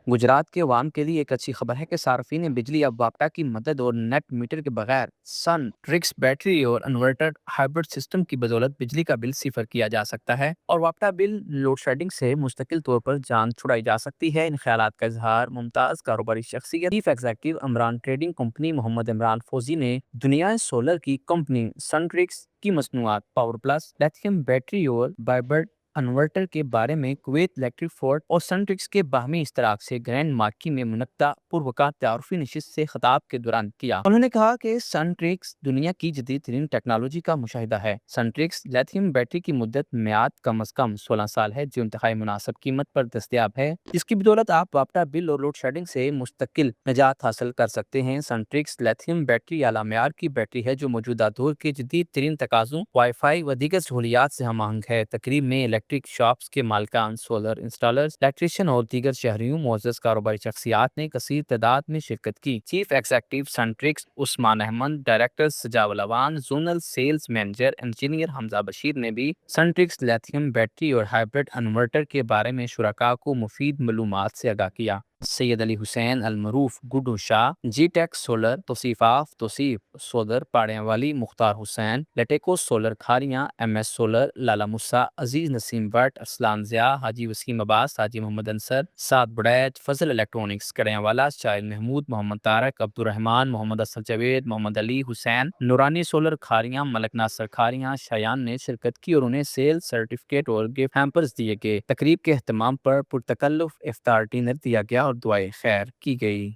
گجرات کے عوام کے لیے ایک اچھی خبر ہے کہ صارفین بجلی اب واپڈا کی مدد اور نیٹ میٹر کے بغیر سن ٹرکس بیٹری اور انورٹر ہائبرڈ سسٹم کی بدولت بجلی کا بل صفر کیا جا سکتا ہے اور واپڈا بل لوڈ شیڈنگ سے مستقل طور پر جان چھڑائی جا سکتی ہے۔ ان خیالات کا اظہار ممتاز کاروباری شخصیت chief executive Imran trading company Muhammad Imran Fauzi نے دنیا سولر کی کمپنی سن ٹرکس کی مصنوعات پاور پلس لیتھیم بیٹری اور ہائبرڈ انورٹر کے بارے میں کویت الیکٹرک فورٹ اور سنٹرکس کے باہمی اشتراک سے گرینڈ مارکی میں منعقدہ پروقار تعارفی نشست سے خطاب کے دوران کیا۔ انہوں نے کہا کہ سنٹرکس دنیا کی جدید ترین ٹیکنالوجی کا مشاہدہ ہے۔ سنٹرکس لیتھیم بیٹری کی مدت میعاد کم از کم 16 سال ہے جو انتہائی مناسب قیمت پر دستیاب ہے، جس کی بدولت آپ واپڈا بل اور لوڈ شیڈنگ سے مستقل نجات حاصل کر سکتے ہیں۔ سنٹرکس لیتھیم بیٹری اعلیٰ معیار کی بیٹری ہے جو موجودہ دور کے جدید ترین تقاضوں، وائی فائی و دیگر سہولیات سے ہم آہنگ ہے۔ تقریب میں الیکٹرک شاپس کے مالکان، سولر انسٹالرز، الیکٹریشین اور دیگر شہریوں معزز کاروباری شخصیات نے کثیر تعداد میں شرکت کی۔ Chief executive Suntrix Usman Ahmed, director Sajawal Awan, zonal sales manager engineer Hamza Bashir نے بھی سنٹرکس لیتھیم بیٹری اور ہائبرڈ انورٹر کے بارے میں شرکاء کو مفید معلومات سے آگاہ کیا۔ سید علی حسین المعروف Guddu Shah, G tech solar, Tauseef solar Parianwali, Mukhtar Hussain, لیٹیکو solar Kharian, M S solar, Lala Musa, Aziz Naseem Butt, Arsalan Zia, Haji Waseem عباس، حاجی محمد انصر، سعد بڑیچ، فضل الیکٹرانکس کڑیاں والا، شاہد محمود، محمد طارق، عبد الرحمان، محمد اسد جاوید، محمد علی حسین، نورانی سولر کھاریاں، ملک ناصر کھاریاں، شایان نے شرکت کی اور انہیں سیل سرٹیفکیٹ اور گفٹ ہیمپرز دیے گئے۔ تقریب کے اہتمام پر پرتکلف افطار ڈنر دیا گیا اور دعائے خیر کی گئی۔